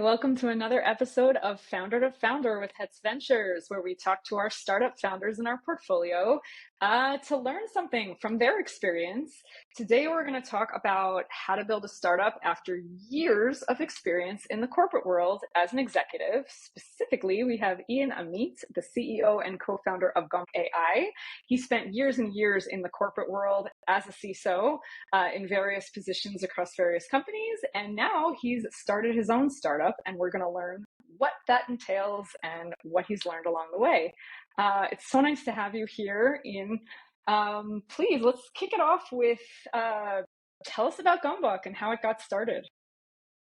Welcome to another episode of Founder2Founder with Hetz Ventures, where we talk to our startup founders in our portfolio to learn something from their experience. Today, we're going to talk about how to build a startup after years of experience in the corporate world as an executive. Specifically, we have Ian Amit, the CEO and co-founder of Gomboc.ai. He spent years and years in the corporate world as a CISO in various positions across various companies, and now he's started his own startup, and we're going to learn what that entails and what he's learned along the way. It's so nice to have you here, Ian. Please, let's kick it off with tell us about Gomboc and how it got started.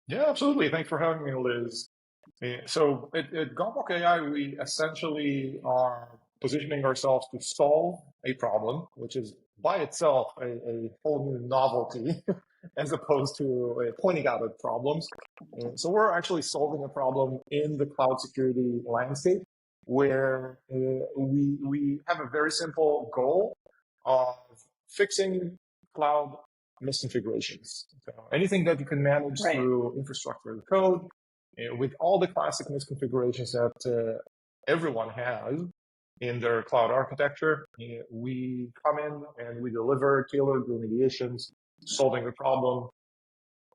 Yeah, absolutely. Thanks for having me, Liz. So at Gomboc.ai, we essentially are positioning ourselves to solve a problem, which is by itself a whole new novelty, as opposed to pointing out at problems. So we're actually solving a problem in the cloud security landscape, where we have a very simple goal of fixing cloud misconfigurations. So anything that you can manage through infrastructure as code, with all the classic misconfigurations that everyone has in their cloud architecture, we come in and we deliver tailored remediations, solving the problem.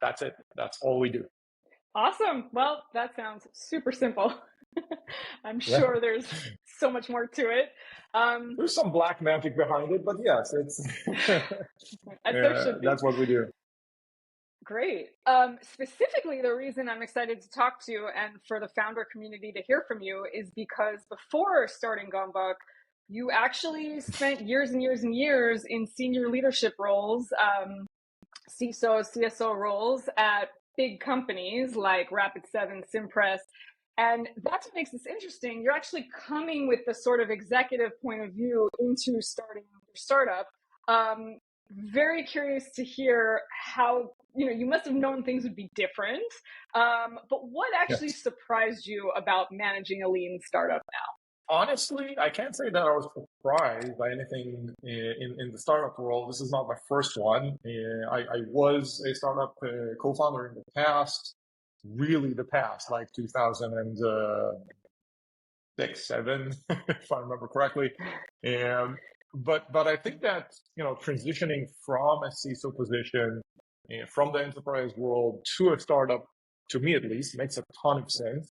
That's it. That's all we do. Awesome. Well, that sounds super simple. I'm sure there's so much more to it. There's some black magic behind it, but yes, it's that's what we do. Great. Specifically, the reason I'm excited to talk to you and for the founder community to hear from you is because before starting Gomboc, you actually spent years and years and years in senior leadership roles, CISO, CSO roles at big companies like Rapid7, Cimpress. And that's what makes this interesting. You're actually coming with the sort of executive point of view into starting your startup. Very curious to hear how, you must have known things would be different. But what actually surprised you about managing a lean startup now? Honestly, I can't say that I was surprised by anything in the startup world. This is not my first one. I was a startup co-founder in the past, really the past, like 2006, 7, if I remember correctly. But I think that, transitioning from a CISO position, from the enterprise world to a startup, to me at least, makes a ton of sense.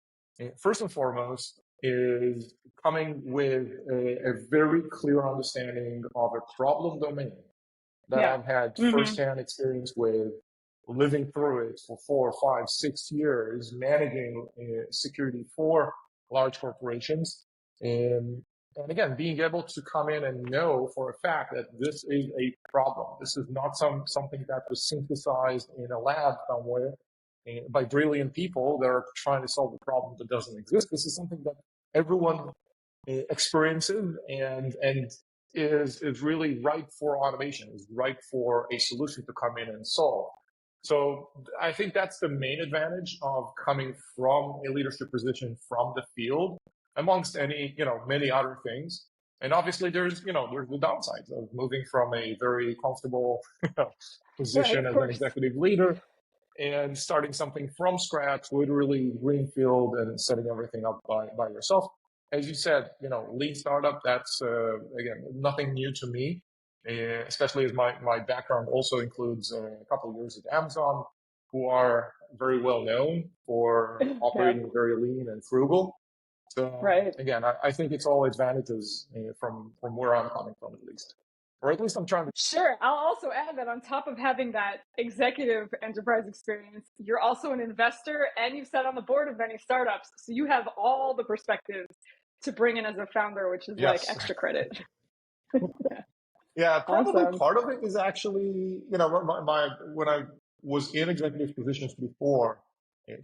First and foremost is coming with a very clear understanding of a problem domain that I've had firsthand experience with, living through it for 4, 5, 6 years, managing security for large corporations. And again, being able to come in and know for a fact that this is a problem. This is not something that was synthesized in a lab somewhere by brilliant people that are trying to solve a problem that doesn't exist. This is something that everyone experiences and is really ripe for automation, is ripe for a solution to come in and solve. So I think that's the main advantage of coming from a leadership position from the field, amongst many other things. And obviously there's the downsides of moving from a very comfortable position as an executive leader and starting something from scratch, literally greenfield, and setting everything up by yourself. As you said, lean startup, that's, again, nothing new to me, especially as my background also includes a couple of years at Amazon, who are very well known for operating very lean and frugal. So again, I think it's all advantages from where I'm coming from, at least. Or at least I'm trying to. Sure. I'll also add that on top of having that executive enterprise experience, you're also an investor and you've sat on the board of many startups. So you have all the perspectives to bring in as a founder, which is like extra credit. Yeah, probably part of it is actually, when I was in executive positions before,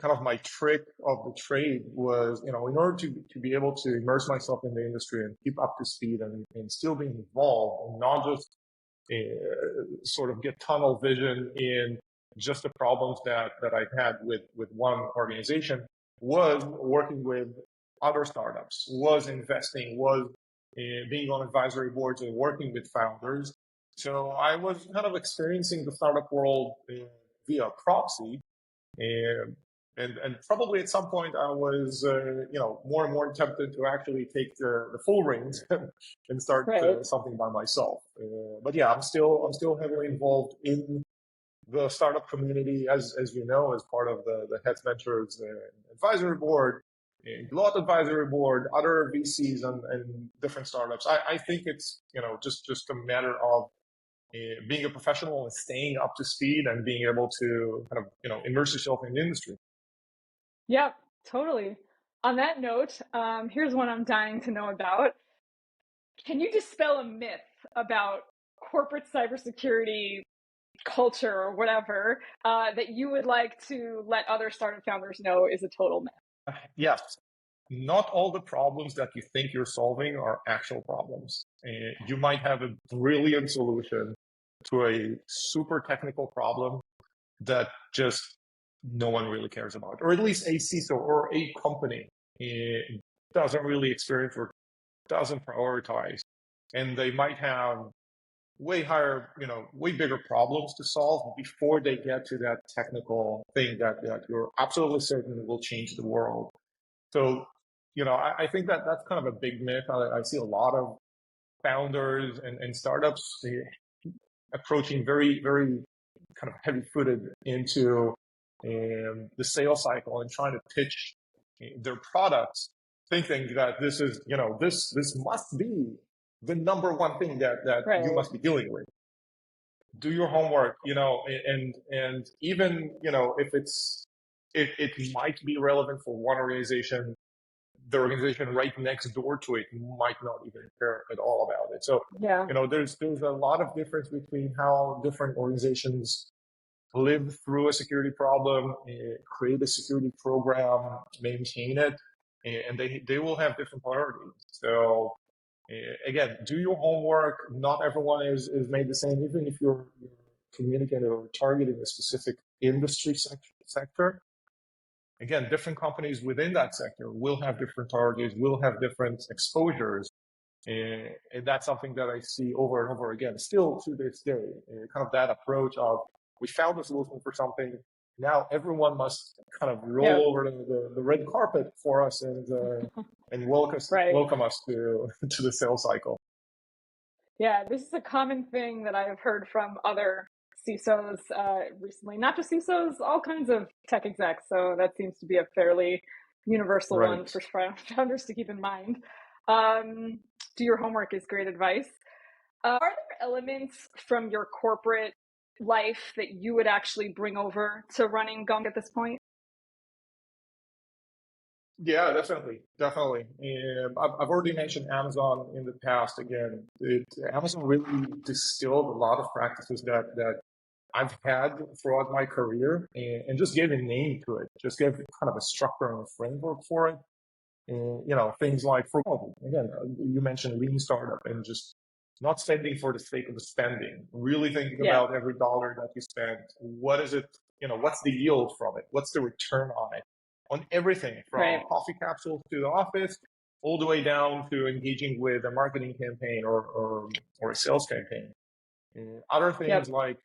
kind of my trick of the trade was, in order to be able to immerse myself in the industry and keep up to speed and still being involved and not just sort of get tunnel vision in just the problems that I had with one organization, was working with other startups, was investing, was being on advisory boards and working with founders. So I was kind of experiencing the startup world via proxy. And probably at some point I was, more and more tempted to actually take the full reins and start Right. something by myself. But yeah, I'm still heavily involved in the startup community, as you know, as part of the Hetz Ventures advisory board, Deloitte advisory board, other VCs and different startups. I think it's just a matter of being a professional and staying up to speed and being able to kind of immerse yourself in the industry. Yep, totally. On that note, here's one I'm dying to know about. Can you dispel a myth about corporate cybersecurity culture or whatever that you would like to let other startup founders know is a total myth? Yes, not all the problems that you think you're solving are actual problems. You might have a brilliant solution to a super technical problem that just no one really cares about, or at least a CISO or a company doesn't really experience or doesn't prioritize. And they might have way higher, way bigger problems to solve before they get to that technical thing that you're absolutely certain will change the world. So, I think that that's kind of a big myth. I see a lot of founders and startups approaching very, very kind of heavy-footed into the sales cycle and trying to pitch their products, thinking that this is, this must be the number one thing that you Right. must be dealing with. Do your homework, and even, if it might be relevant for one organization, the organization right next door to it might not even care at all about it. So, Yeah. there's a lot of difference between how different organizations live through a security problem, create a security program, maintain it, and they will have different priorities. So again, do your homework. Not everyone is made the same, even if you're communicating or targeting a specific industry sector. Again, different companies within that sector will have different targets, will have different exposures. And that's something that I see over and over again, still to this day, kind of that approach of we found a solution for something. Now everyone must kind of roll Yep. over the red carpet for us and Right. welcome us to to the sales cycle. Yeah, this is a common thing that I've heard from other CISOs recently. Not just CISOs, all kinds of tech execs. So that seems to be a fairly universal one Right. for founders to keep in mind. Do your homework is great advice. Are there elements from your corporate life that you would actually bring over to running Gomboc at this point? Yeah, definitely, definitely. I've already mentioned Amazon in the past. Again, Amazon really distilled a lot of practices that I've had throughout my career, and just gave a name to it, just gave kind of a structure and a framework for it. And, things like, for example, again, you mentioned lean startup and just not spending for the sake of the spending, really thinking Yeah. about every dollar that you spend. What is it, what's the yield from it? What's the return on it? On everything from Right. coffee capsules to the office, all the way down to engaging with a marketing campaign or a sales campaign. Other things Yep. like,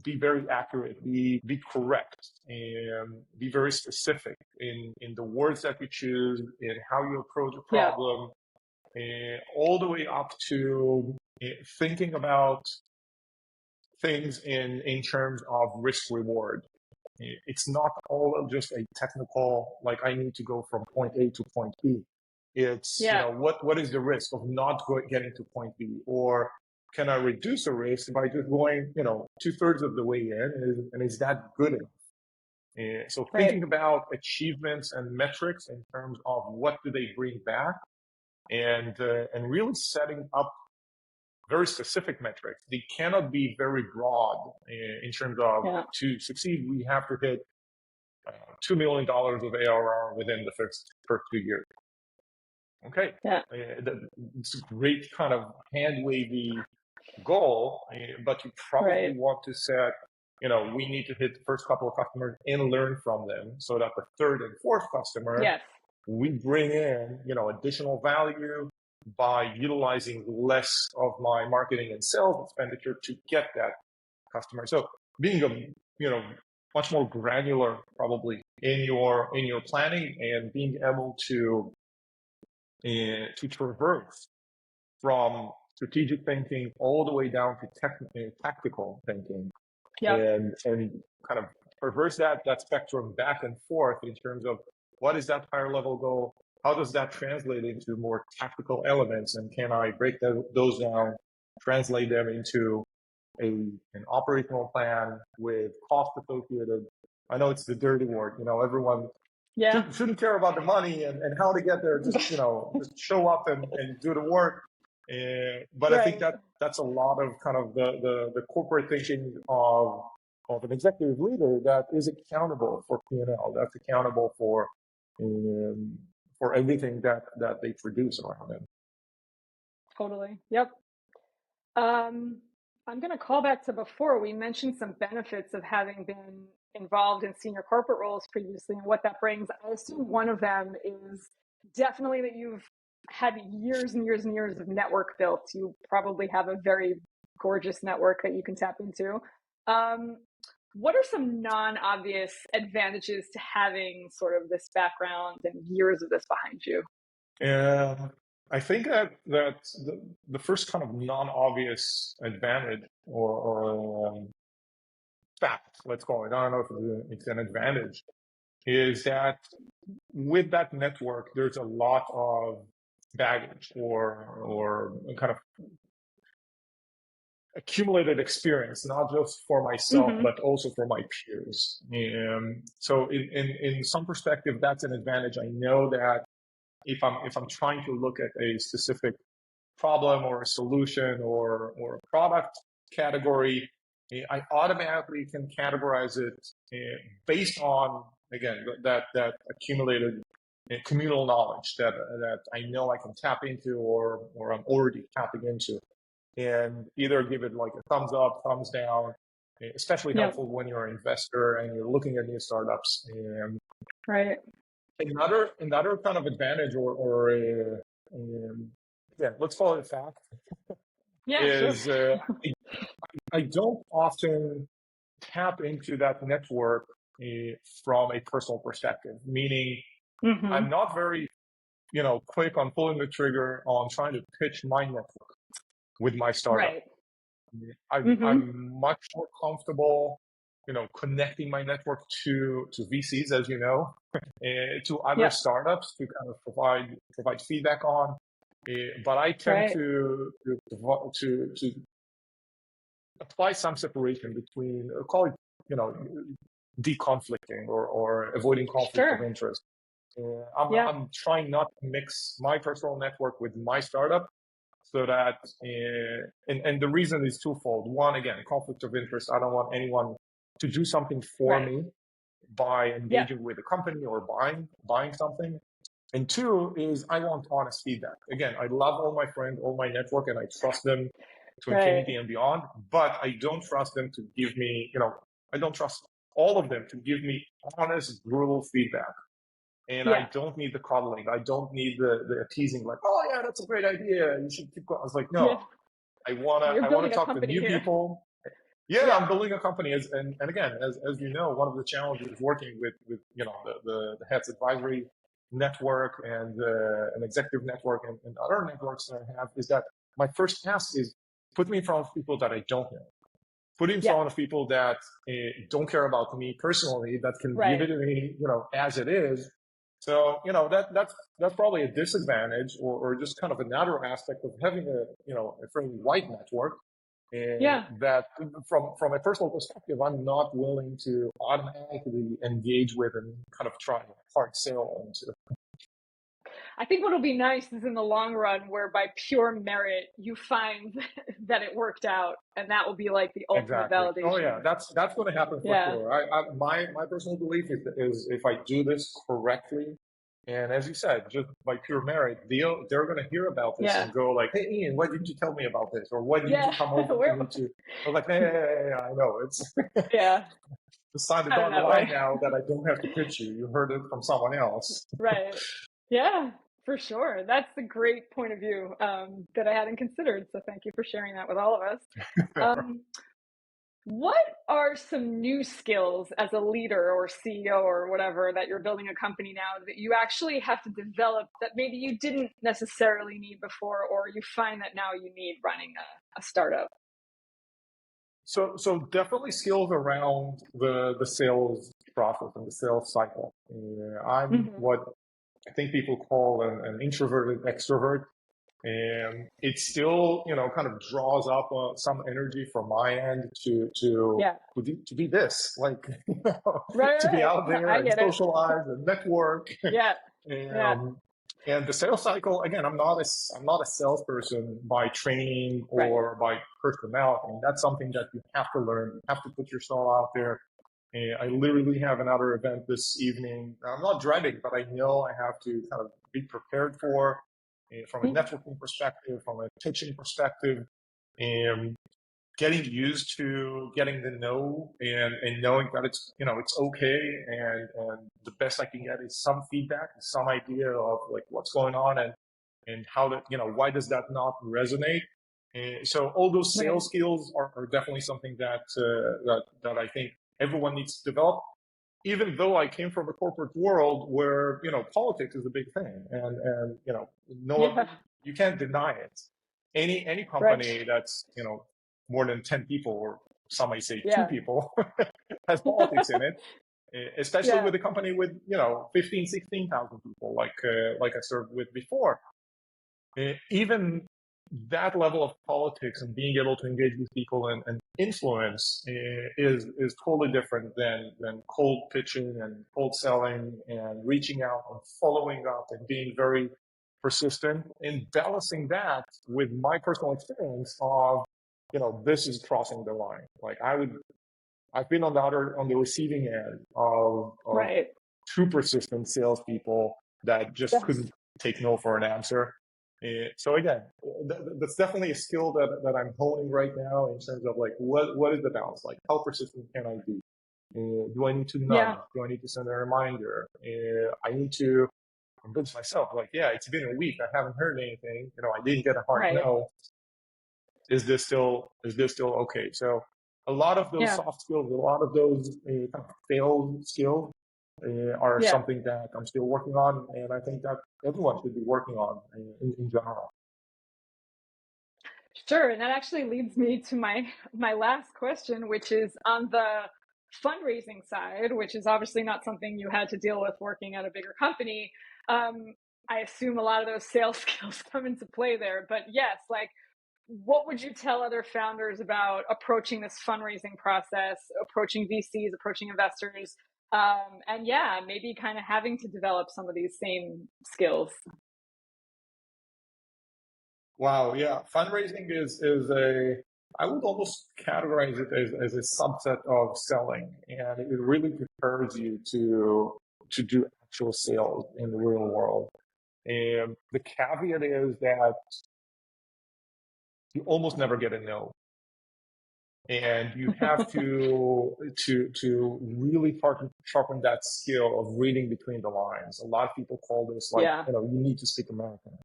be very accurate, be correct, and be very specific in the words that you choose, in how you approach a Yep. problem, all the way up to thinking about things in terms of risk reward. It's not all just a technical, like I need to go from point A to point B. It's, Yeah. what is the risk of not getting to point B? Or can I reduce the risk by just going, 2/3 of the way in? And is that good enough? So Right. thinking about achievements and metrics in terms of what do they bring back, and really setting up very specific metrics. They cannot be very broad in terms of, Yeah. to succeed, we have to hit $2 million of ARR within the first 2 years. Okay, Yeah. it's a great kind of hand wavy goal, but you probably Right. want to set, we need to hit the first couple of customers and learn from them, so that the third and fourth customer, Yes. we bring in, additional value by utilizing less of my marketing and sales expenditure to get that customer. So being a, much more granular probably in your planning and being able to traverse from strategic thinking all the way down to tactical thinking, Yep. and kind of traverse that spectrum back and forth in terms of what is that higher level goal, how does that translate into more tactical elements, and can I break those down, translate them into an operational plan with cost associated. I know it's the dirty word, everyone shouldn't care about the money and how to get there, just just show up and do the work. But I think that's a lot of kind of the corporate thinking of an executive leader that is accountable for P&L, that's accountable for everything that they produce around them. Totally. Yep. I'm going to call back to before. We mentioned some benefits of having been involved in senior corporate roles previously and what that brings. I assume one of them is definitely that you've had years and years and years of network built. You probably have a very gorgeous network that you can tap into. What are some non-obvious advantages to having sort of this background and years of this behind you? I think that the first kind of non-obvious advantage or fact, let's call it, I don't know if it's an advantage, is that with that network, there's a lot of baggage or kind of accumulated experience, not just for myself, but also for my peers. So in some perspective, that's an advantage. I know that if I'm trying to look at a specific problem or a solution or a product category, I automatically can categorize it based on, again, that accumulated communal knowledge that I know I can tap into or I'm already tapping into, and either give it like a thumbs up, thumbs down, especially helpful when you're an investor and you're looking at new startups. Right. Another kind of advantage or let's call it a fact, is sure. I don't often tap into that network from a personal perspective, meaning I'm not very, quick on pulling the trigger on trying to pitch my network with my startup. Right. I'm much more comfortable, connecting my network to VCs, as you know, to other startups to kind of provide feedback on. But I tend to apply some separation between, call it, deconflicting or avoiding conflict of interest. I'm trying not to mix my personal network with my startup, so that, and the reason is twofold. One, again, conflict of interest. I don't want anyone to do something for me by engaging with a company or buying something. And two is I want honest feedback. Again, I love all my friends, all my network, and I trust them to infinity and beyond, but I don't trust them to give me, I don't trust all of them to give me honest, brutal feedback. And I don't need the coddling. I don't need the teasing, like, oh yeah, that's a great idea, you should keep going. I was like, no, I want to talk to new people. I'm building a company, and again, as you know, one of the challenges working with the Hetz advisory network and an executive network and other networks that I have is that my first task is put me in front of people that I don't know. Put in front of people that don't care about me personally, that can give it to me, as it is. So, that's probably a disadvantage or just kind of another aspect of having a fairly wide network. That from a personal perspective, I'm not willing to automatically engage with and kind of try hard sell into. I think what'll be nice is in the long run, where by pure merit you find that it worked out, and that will be like the ultimate validation. Oh yeah, that's going to happen for sure. My personal belief is if I do this correctly, and as you said, just by pure merit, they're going to hear about this and go like, "Hey, Ian, why didn't you tell me about this? Or why didn't you come over to me to?" I was like, "Hey, I know it's just signed the dotted line now that I don't have to pitch you. You heard it from someone else." Right. Yeah, for sure. That's a great point of view that I hadn't considered. So thank you for sharing that with all of us. What are some new skills as a leader or CEO or whatever that you're building a company now that you actually have to develop that maybe you didn't necessarily need before, or you find that now you need running a startup? So definitely skills around the sales process and the sales cycle. I'm Hmm. what I think people call an introverted extrovert. And it still, kind of draws up some energy from my end Yeah. to be this, like, Right, to be right. out there I and get it. socialize and network. Yeah. Yeah. um, and the sales cycle, again, I'm not a salesperson by training Right. or by personality. And that's something that you have to learn. You have to put yourself out there. I literally have another event this evening. I'm not dreading, but I know I have to kind of be prepared for from a Mhm. networking perspective, from a pitching perspective, and getting used to getting to know and knowing that it's okay, and the best I can get is some feedback and some idea of like what's going on and how to, why does that not resonate. And so all those Right. sales skills are definitely something that I think everyone needs to develop, even though I came from a corporate world where, politics is a big thing, and no, Yeah. you can't deny it. Any Right. company that's, more than 10 people, or some might say two Yeah. people, has politics in it, especially Yeah. with a company with, 15, 16,000 people, like I served with before. Even that level of politics and being able to engage with people and influence is totally different than cold pitching and cold selling and reaching out and following up and being very persistent, and balancing that with my personal experience of, this is crossing the line. Like I've been on the receiving end of Right. too persistent salespeople that just Yes. couldn't take no for an answer. So again, that's definitely a skill that I'm honing right now in terms of like what is the balance? Like how persistent can I be? Do I need to nudge? Yeah. Do I need to send a reminder? I need to convince myself like, yeah, it's been a week. I haven't heard anything. I didn't get a hard Right. no. Is this still okay? So a lot of those Yeah. soft skills, a lot of those kind of failed skills are Yeah. something that I'm still working on, and I think that everyone should be working on in general. Sure, and that actually leads me to my last question, which is on the fundraising side, which is obviously not something you had to deal with working at a bigger company. Um, I assume a lot of those sales skills come into play there. But yes, like what would you tell other founders about approaching this fundraising process, approaching VCs, approaching investors, and yeah, maybe kind of having to develop some of these same skills? Wow, yeah, fundraising is a, I would almost categorize it as a subset of selling, and it really prepares you to do actual sales in the real world. And the caveat is that you almost never get a no, and you have to really sharpen that skill of reading between the lines. A lot of people call this like, Yeah. you need to speak American,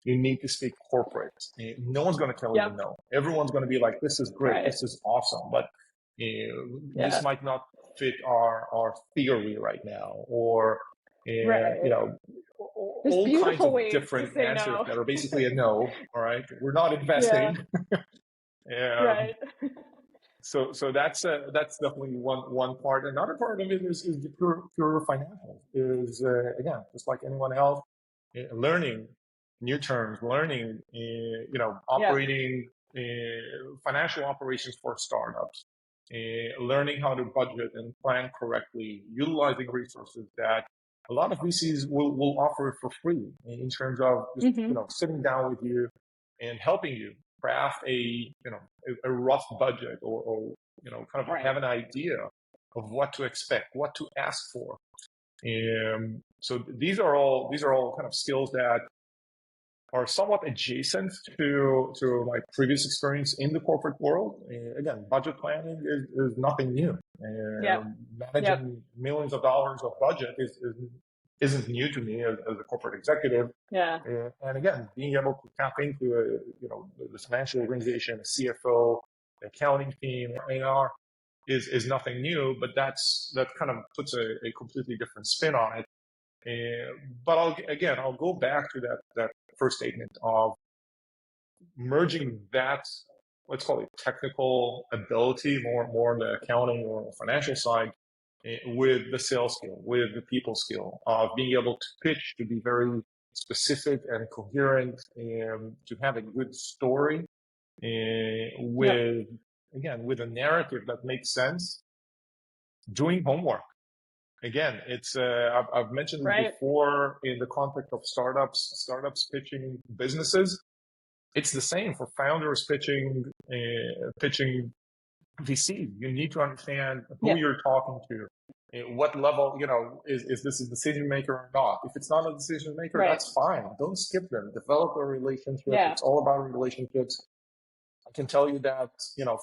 you need to speak corporate. No one's going to tell you Yep. no. Everyone's going to be like, this is great, Right. this is awesome, but this Yeah. might not fit our theory right now, or Right. There's all kinds beautiful of ways to different say answers no. that are basically a no. All right, we're not Yeah. investing. um, Right. so that's definitely one part. Another part of it is the pure financial. Is again, just like anyone else, learning new terms, learning Yeah. operating financial operations for startups, learning how to budget and plan correctly, utilizing resources that a lot of VCs will offer for free in terms of just Hmm. sitting down with you and helping you craft a rough budget, or kind of Right. have an idea of what to expect, what to ask for. So these are all kind of skills that are somewhat adjacent to my previous experience in the corporate world. Again, budget planning is nothing new. Yep. Yep. Managing millions of dollars of budget isn't new to me as a corporate executive. Yeah. And again, being able to tap into the financial organization, a CFO, the accounting team, AR, is nothing new, but that kind of puts a completely different spin on it. But I'll go back to that first statement of merging that, let's call it technical ability, more on the accounting or financial side, with the sales skill, with the people skill of being able to pitch, to be very specific and coherent, and to have a good story, with with a narrative that makes sense. Doing homework. Again, it's I've mentioned it before in the context of startups pitching businesses. It's the same for founders pitching VC. You need to understand who you're talking to, what level, is this a decision maker or not? If it's not a decision maker, that's fine. Don't skip them. Develop a relationship. It's all about relationships. I can tell you that,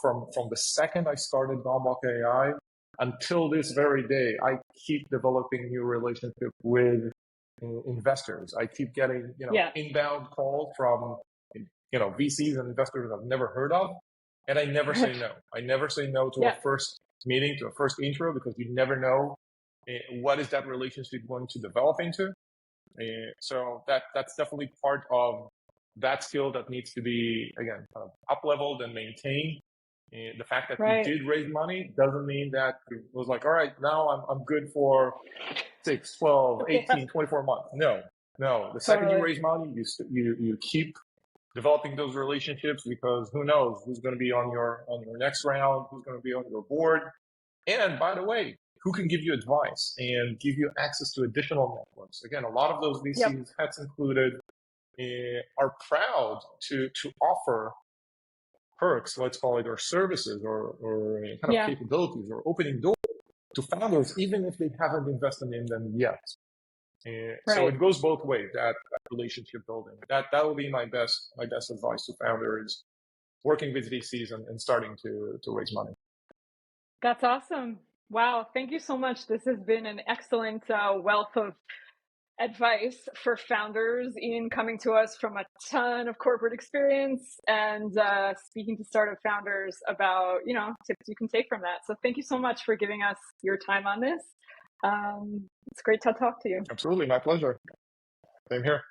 from the second I started Gomboc.ai until this very day, I keep developing new relationships with investors. I keep getting, inbound calls from, VCs and investors I've never heard of. And I never say no. I never say no to a first meeting, to a first intro, because you never know what is that relationship going to develop into. So that's definitely part of that skill that needs to be, again, kind of up-leveled and maintained. The fact that you did raise money doesn't mean that it was like, all right, now I'm good for 6, 12, 18, 24 months. No. The second you raise money, you keep developing those relationships, because who knows who's going to be on your next round, who's going to be on your board. And by the way, who can give you advice and give you access to additional networks. Again, a lot of those VCs, Hetz included, are proud to offer perks, let's call it, or services, or kind of capabilities, or opening doors to founders, even if they haven't invested in them yet. So it goes both ways, that relationship building. That will be my best advice to founders working with VCs and starting to raise money. That's awesome. Wow. Thank you so much. This has been an excellent wealth of advice for founders. Ian coming to us from a ton of corporate experience and speaking to startup founders about, tips you can take from that. So thank you so much for giving us your time on this. It's great to talk to you. Absolutely. My pleasure. Same here.